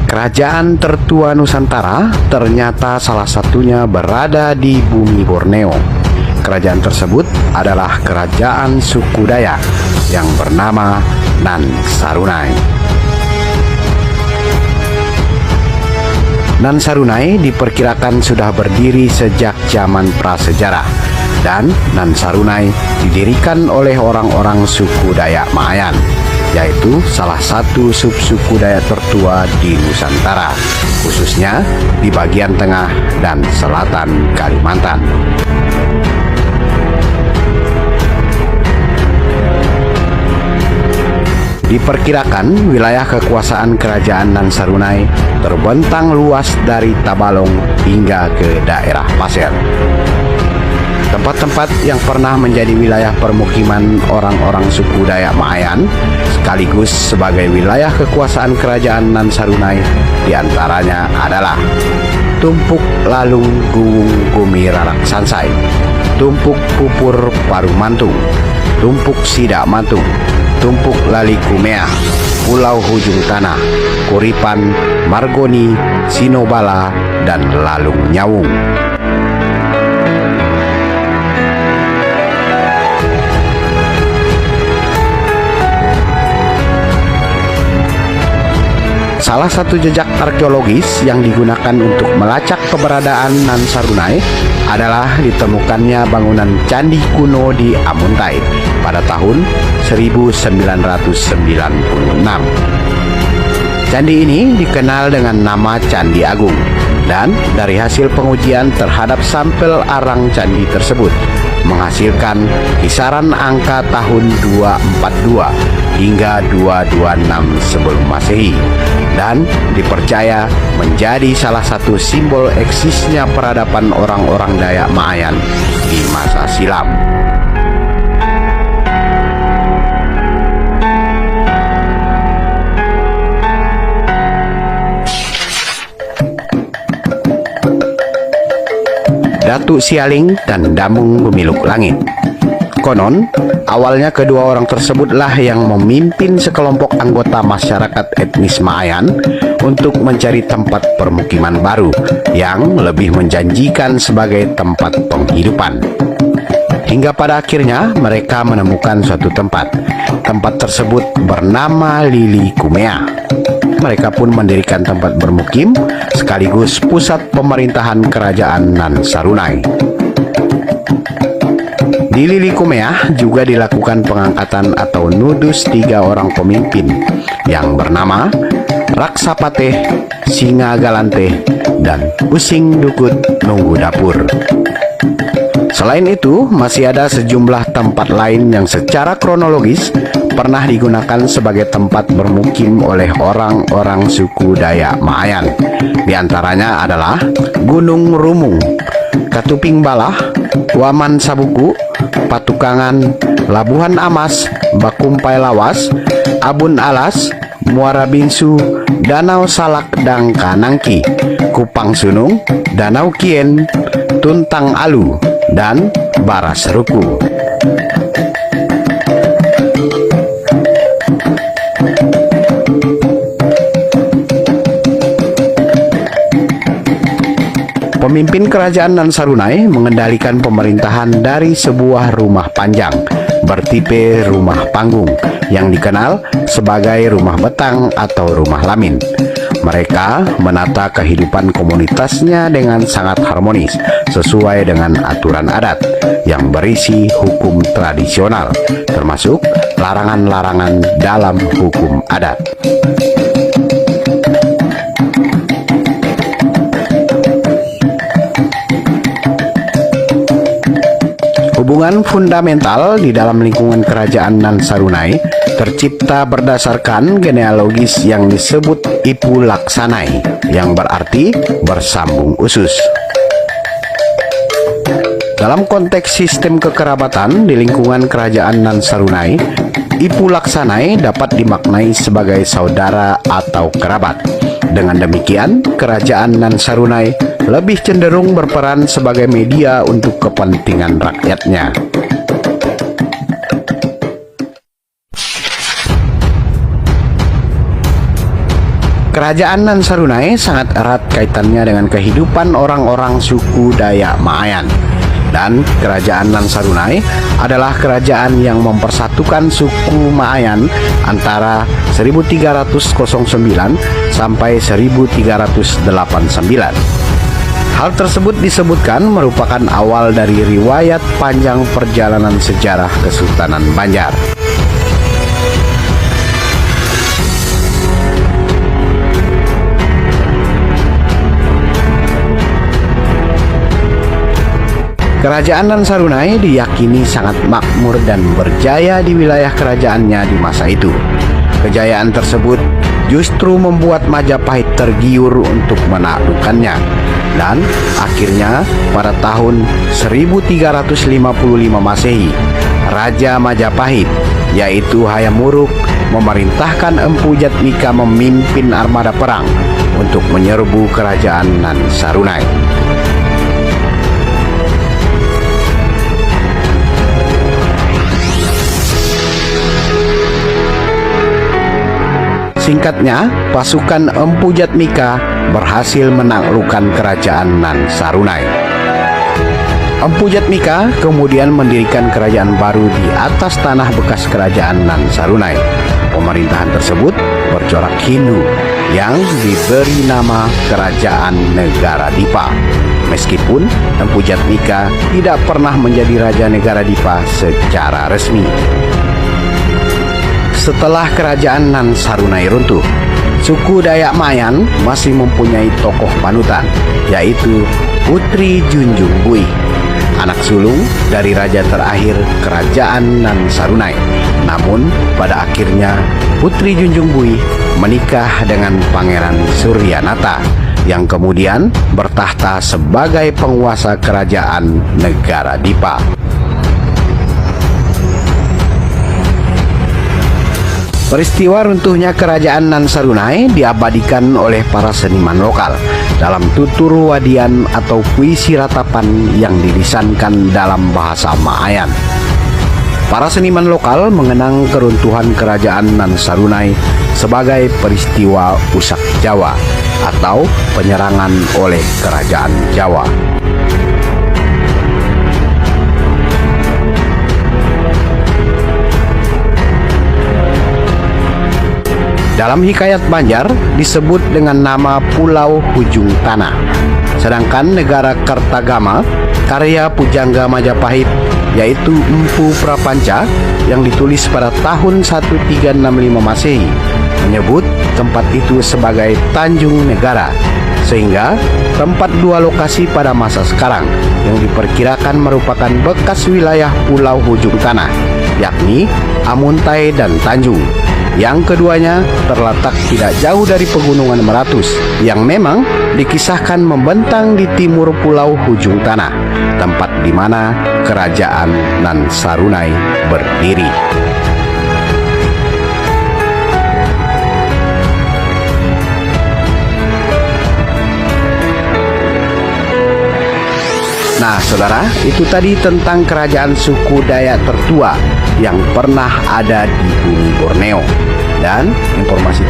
Kerajaan tertua Nusantara ternyata salah satunya berada di bumi Borneo. Kerajaan tersebut adalah kerajaan suku Dayak yang bernama Nan Sarunai. Nan Sarunai diperkirakan sudah berdiri sejak zaman prasejarah, dan Nan Sarunai didirikan oleh orang-orang suku Dayak Maayan, yaitu salah satu subsuku Dayak tertua di Nusantara, khususnya di bagian tengah dan selatan Kalimantan. Diperkirakan wilayah kekuasaan kerajaan Nan Sarunai terbentang luas dari Tabalong hingga ke daerah Pasir. Tempat-tempat yang pernah menjadi wilayah permukiman orang-orang suku Dayak Maayan sekaligus sebagai wilayah kekuasaan kerajaan Nan Sarunai diantaranya adalah Tumpuk Lalung Guwung Gumi Rarak Sansai, Tumpuk Pupur Paru Mantung, Tumpuk Sidak Mantung, Tumpuk Lali Kumea, Pulau Hujung Tanah, Kuripan, Margoni, Sinobala, dan Lalung Nyawung. Salah satu jejak arkeologis yang digunakan untuk melacak keberadaan Nan Sarunai adalah ditemukannya bangunan candi kuno di Amuntai pada tahun 1996. Candi ini dikenal dengan nama Candi Agung, dan dari hasil pengujian terhadap sampel arang candi tersebut menghasilkan kisaran angka tahun 242 hingga 226 sebelum Masehi, dan dipercaya menjadi salah satu simbol eksisnya peradaban orang-orang Dayak Maayan di masa silam. Datuk Sialing dan Damung Gumiluk Langit. Konon, awalnya kedua orang tersebutlah yang memimpin sekelompok anggota masyarakat etnis Maayan untuk mencari tempat permukiman baru yang lebih menjanjikan sebagai tempat penghidupan. Hingga pada akhirnya mereka menemukan suatu tempat. Tempat tersebut bernama Lili Kumea. Mereka pun mendirikan tempat bermukim sekaligus pusat pemerintahan kerajaan Nan Sarunai. Di Lili Kumea juga dilakukan pengangkatan atau nudus 3 orang pemimpin yang bernama Raksapateh, Singa Galanteh, dan Using Dukut Nunggu Dapur. Selain itu, masih ada sejumlah tempat lain yang secara kronologis pernah digunakan sebagai tempat bermukim oleh orang-orang suku Dayak Maayan. Di antaranya adalah Gunung Rumung, Katuping Balah, Waman Sabuku, Patukangan, Labuhan Amas, Bakumpai Lawas, Abun Alas, Muara Bingsu, Danau Salak dan Kanangki, Kupang Sunung, Danau Kien, Tuntang Alu, dan Baras Ruku. Pemimpin kerajaan Nan Sarunai mengendalikan pemerintahan dari sebuah rumah panjang bertipe rumah panggung yang dikenal sebagai rumah betang atau rumah lamin. Mereka menata kehidupan komunitasnya dengan sangat harmonis sesuai dengan aturan adat yang berisi hukum tradisional, termasuk larangan-larangan dalam hukum adat. Hubungan fundamental di dalam lingkungan kerajaan Nan Sarunai tercipta berdasarkan genealogis yang disebut Ipu Laksanai, yang berarti bersambung usus. Dalam konteks sistem kekerabatan di lingkungan kerajaan Nan Sarunai, Ipu Laksanai dapat dimaknai sebagai saudara atau kerabat. Dengan demikian, kerajaan Nan Sarunai lebih cenderung berperan sebagai media untuk kepentingan rakyatnya. Kerajaan Nan Sarunai sangat erat kaitannya dengan kehidupan orang-orang suku Dayak Maayan. Dan kerajaan Nan Sarunai adalah kerajaan yang mempersatukan suku Maayan antara 1309 sampai 1389. Hal tersebut disebutkan merupakan awal dari riwayat panjang perjalanan sejarah Kesultanan Banjar. Kerajaan Nan Sarunai diyakini sangat makmur dan berjaya di wilayah kerajaannya di masa itu. Kejayaan tersebut justru membuat Majapahit tergiur untuk menaklukkannya. Dan akhirnya pada tahun 1355 Masehi, Raja Majapahit yaitu Hayam Wuruk memerintahkan Empu Jatmika memimpin armada perang untuk menyerbu kerajaan Nan Sarunai. Singkatnya, pasukan Empu Jatmika berhasil menaklukkan kerajaan Nan Sarunai. Empu Jatmika kemudian mendirikan kerajaan baru di atas tanah bekas kerajaan Nan Sarunai. Pemerintahan tersebut bercorak Hindu yang diberi nama Kerajaan Negara Dipa. Meskipun Empu Jatmika tidak pernah menjadi Raja Negara Dipa secara resmi. Setelah kerajaan Nan Sarunai runtuh, suku Dayak Maayan masih mempunyai tokoh panutan, yaitu Putri Junjung Buih, anak sulung dari raja terakhir kerajaan Nan Sarunai. Namun, pada akhirnya Putri Junjung Buih menikah dengan Pangeran Suryanata, yang kemudian bertahta sebagai penguasa kerajaan Negara Dipa. Peristiwa runtuhnya kerajaan Nan Sarunai diabadikan oleh para seniman lokal dalam tutur wadian atau puisi ratapan yang dilisankan dalam bahasa Maayan. Para seniman lokal mengenang keruntuhan kerajaan Nan Sarunai sebagai peristiwa Usak Jawa atau penyerangan oleh kerajaan Jawa. Dalam hikayat Banjar disebut dengan nama Pulau Hujung Tanah. Sedangkan negara Kertagama, karya pujangga Majapahit, yaitu Empu Prapanca yang ditulis pada tahun 1365 Masehi, menyebut tempat itu sebagai Tanjung Negara, sehingga tempat dua lokasi pada masa sekarang yang diperkirakan merupakan bekas wilayah Pulau Hujung Tanah, yakni Amuntai dan Tanjung. Yang keduanya terletak tidak jauh dari pegunungan Meratus yang memang dikisahkan membentang di timur Pulau Hujung Tanah, tempat di mana kerajaan Nan Sarunai berdiri. Nah, saudara, itu tadi tentang kerajaan suku Dayak tertua yang pernah ada di bumi Borneo. Dan informasi